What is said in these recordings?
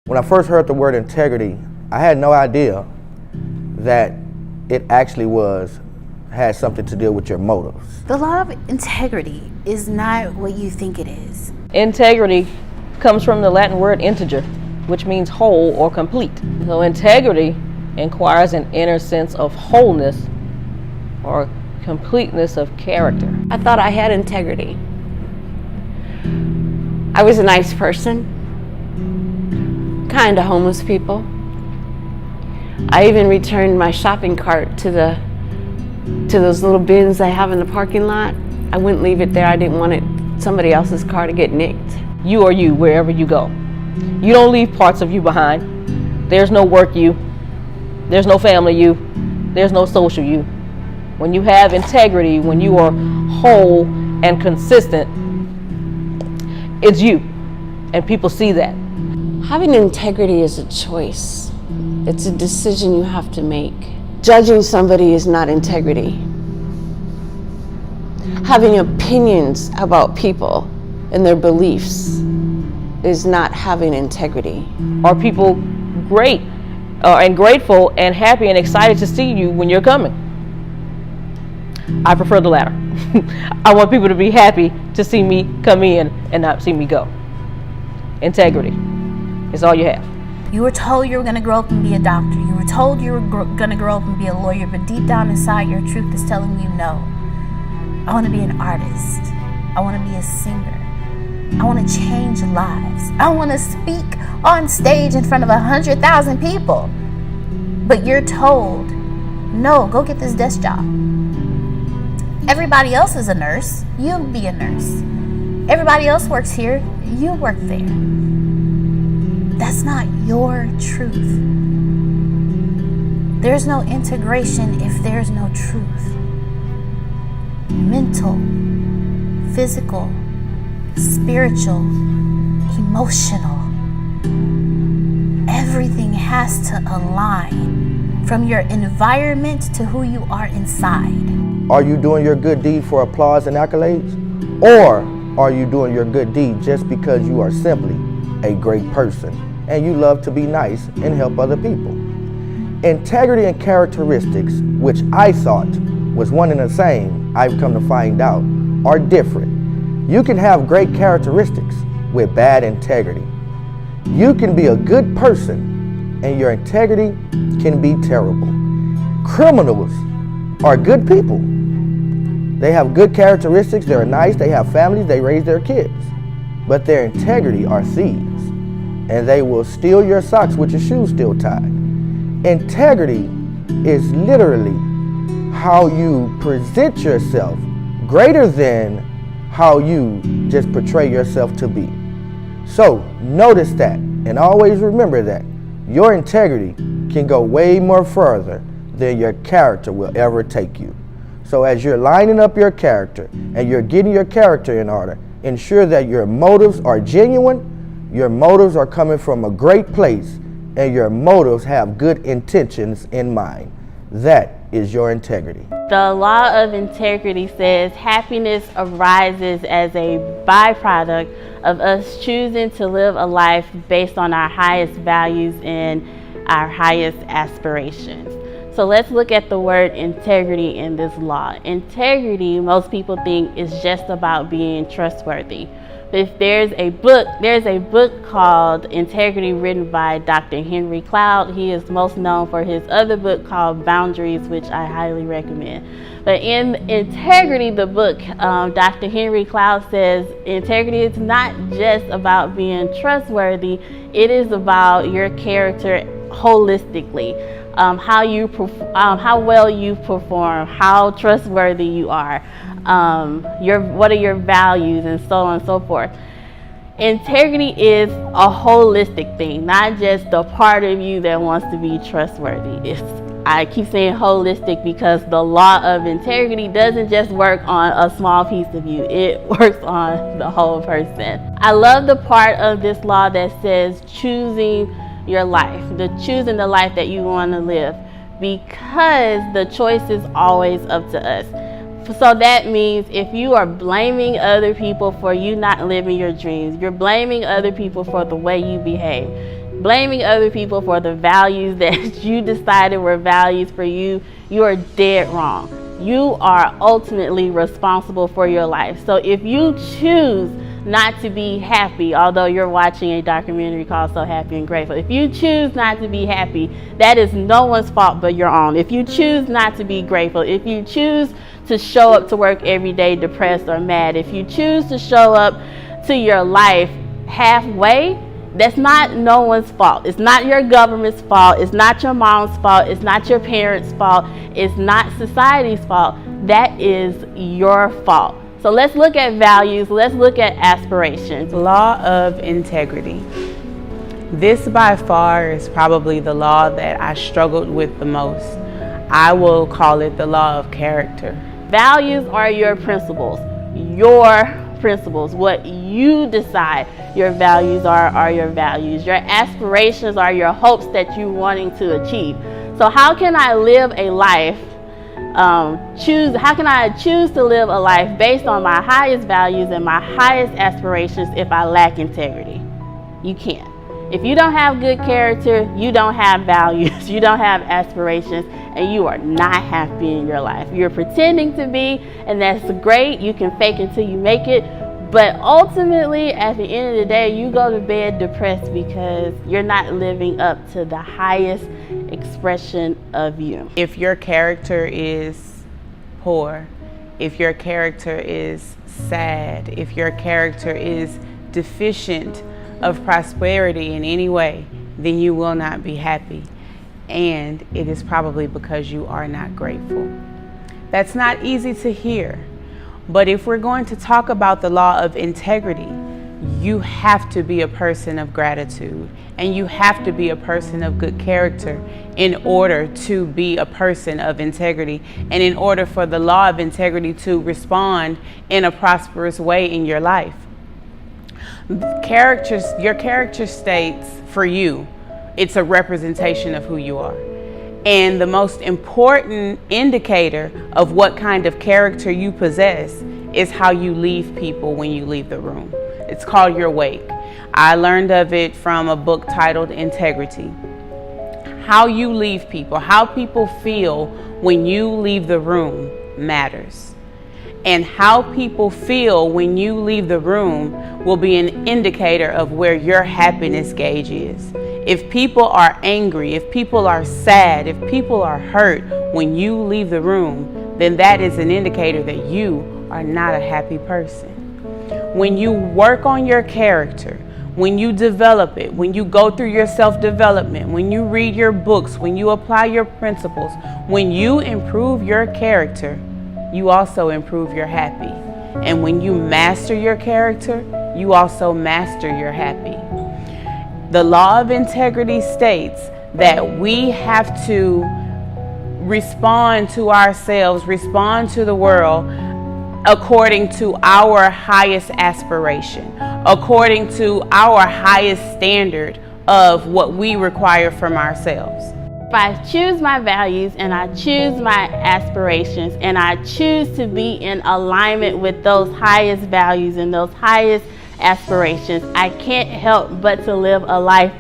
When I first heard the word integrity, I had no idea that it actually had something to do with your motives. The law of integrity is not what you think it is. Integrity comes from the Latin word integer, which means whole or complete. So integrity inquires an inner sense of wholeness or completeness of character. I thought I had integrity. I was a nice person, kind to homeless people. I even returned my shopping cart to those little bins they have in the parking lot. I wouldn't leave it there. I didn't want somebody else's car to get nicked. You are you wherever you go. You don't leave parts of you behind. There's no work you. There's no family you. There's no social you. When you have integrity, when you are whole and consistent, it's you, and people see that. Having integrity is a choice. It's a decision you have to make. Judging somebody is not integrity. Having opinions about people and their beliefs is not having integrity. Are people great and grateful and happy and excited to see you when you're coming? I prefer the latter. I want people to be happy to see me come in and not see me go. Integrity is all you have. You were told you were going to grow up and be a doctor. You were told you were going to grow up and be a lawyer, but deep down inside, your truth is telling you no. I want to be an artist. I want to be a singer. I want to change lives. I want to speak on stage in front of 100,000 people. But you're told, no, go get this desk job. Everybody else is a nurse. You be a nurse. Everybody else works here. You work there. That's not your truth. There's no integration if there's no truth. Mental, physical, spiritual, emotional. Everything has to align from your environment to who you are inside. Are you doing your good deed for applause and accolades? Or are you doing your good deed just because you are simply a great person and you love to be nice and help other people? Integrity and characteristics, which I thought was one and the same, I've come to find out, are different. You can have great characteristics with bad integrity. You can be a good person and your integrity can be terrible. Criminals are good people. They have good characteristics, they're nice, they have families, they raise their kids. But their integrity are thieves, and they will steal your socks with your shoes still tied. Integrity is literally how you present yourself greater than how you just portray yourself to be. So notice that and always remember that your integrity can go way more further than your character will ever take you. So as you're lining up your character and you're getting your character in order, ensure that your motives are genuine, your motives are coming from a great place, and your motives have good intentions in mind. That is your integrity. The law of integrity says happiness arises as a byproduct of us choosing to live a life based on our highest values and our highest aspirations. So let's look at the word integrity in this law. Integrity, most people think, is just about being trustworthy. If there's a book called Integrity written by Dr. Henry Cloud. He is most known for his other book called Boundaries, which I highly recommend. But in Integrity, the book, Dr. Henry Cloud says integrity is not just about being trustworthy, it is about your character holistically. How well you perform, how trustworthy you are, what are your values, and so on and so forth. Integrity is a holistic thing, not just the part of you that wants to be trustworthy. I keep saying holistic because the law of integrity doesn't just work on a small piece of you, it works on the whole person. I love the part of this law that says choosing your life, choosing the life that you want to live, because the choice is always up to us. So that means if you are blaming other people for you not living your dreams, you're blaming other people for the way you behave, blaming other people for the values that you decided were values for you, you are dead wrong. You are ultimately responsible for your life. So if you choose not to be happy, although you're watching a documentary called So Happy and Grateful, if you choose not to be happy, that is no one's fault but your own. If you choose not to be grateful, if you choose to show up to work every day depressed or mad, if you choose to show up to your life halfway, that's not no one's fault. It's not your government's fault. It's not your mom's fault. It's not your parents' fault. It's not society's fault. That is your fault. So let's look at values. Let's look at aspirations. Law of integrity. This by far is probably the law that I struggled with the most. I will call it the law of character. Values are your principles. Your principles. What you decide your values are your values. Your aspirations are your hopes that you're wanting to achieve. So how can I live a life, how can I choose to live a life based on my highest values and my highest aspirations if I lack integrity? You can't. If you don't have good character, you don't have values, you don't have aspirations, and you are not happy in your life. You're pretending to be, and that's great. You can fake until you make it. But ultimately, at the end of the day, you go to bed depressed because you're not living up to the highest expression of you. If your character is poor, if your character is sad, if your character is deficient of prosperity in any way, then you will not be happy. And it is probably because you are not grateful. That's not easy to hear. But if we're going to talk about the law of integrity, you have to be a person of gratitude, and you have to be a person of good character in order to be a person of integrity, and in order for the law of integrity to respond in a prosperous way in your life. Your character states for you, it's a representation of who you are. And the most important indicator of what kind of character you possess is how you leave people when you leave the room. It's called your wake. I learned of it from a book titled Integrity. How you leave people, how people feel when you leave the room matters. And how people feel when you leave the room will be an indicator of where your happiness gauge is. If people are angry, if people are sad, if people are hurt when you leave the room, then that is an indicator that you are not a happy person. When you work on your character, when you develop it, when you go through your self-development, when you read your books, when you apply your principles, when you improve your character, you also improve your happy. And when you master your character, you also master your happy. The law of integrity states that we have to respond to ourselves, respond to the world according to our highest aspiration, according to our highest standard of what we require from ourselves. If I choose my values and I choose my aspirations and I choose to be in alignment with those highest values and those highest aspirations, I can't help but to live a life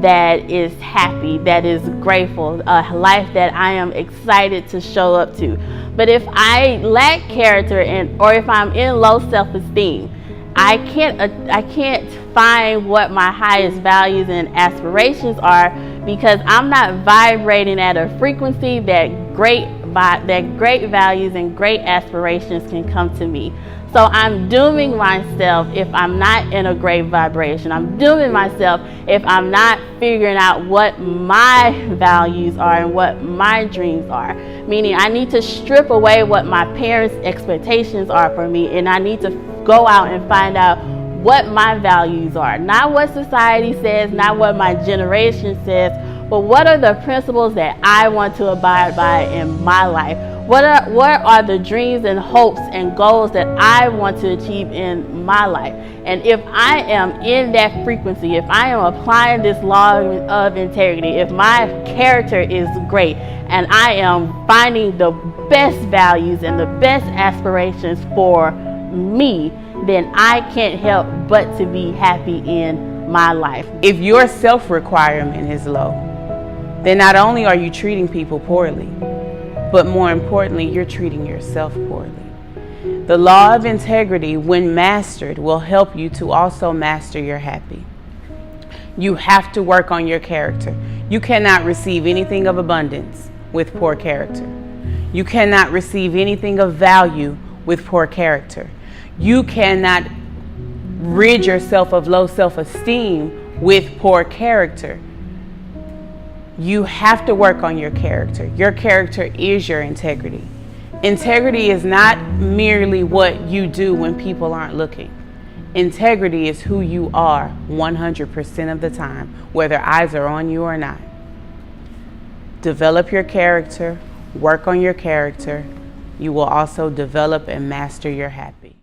that is happy, that is grateful, a life that I am excited to show up to. But if I lack character or if I'm in low self-esteem, I can't find what my highest values and aspirations are because I'm not vibrating at a frequency that great values and great aspirations can come to me. So I'm dooming myself if I'm not in a great vibration. I'm dooming myself if I'm not figuring out what my values are and what my dreams are. Meaning I need to strip away what my parents' expectations are for me, and I need to go out and find out what my values are. Not what society says, not what my generation says, but what are the principles that I want to abide by in my life? What are the dreams and hopes and goals that I want to achieve in my life? And if I am in that frequency, if I am applying this law of integrity, if my character is great and I am finding the best values and the best aspirations for me, then I can't help but to be happy in my life. If your self-requirement is low, then not only are you treating people poorly, but more importantly, you're treating yourself poorly. The law of integrity, when mastered, will help you to also master your happy. You have to work on your character. You cannot receive anything of abundance with poor character. You cannot receive anything of value with poor character. You cannot rid yourself of low self-esteem with poor character. You have to work on your character. Your character is your integrity. Integrity is not merely what you do when people aren't looking. Integrity is who you are 100% of the time, whether eyes are on you or not. Develop your character, work on your character. You will also develop and master your happy.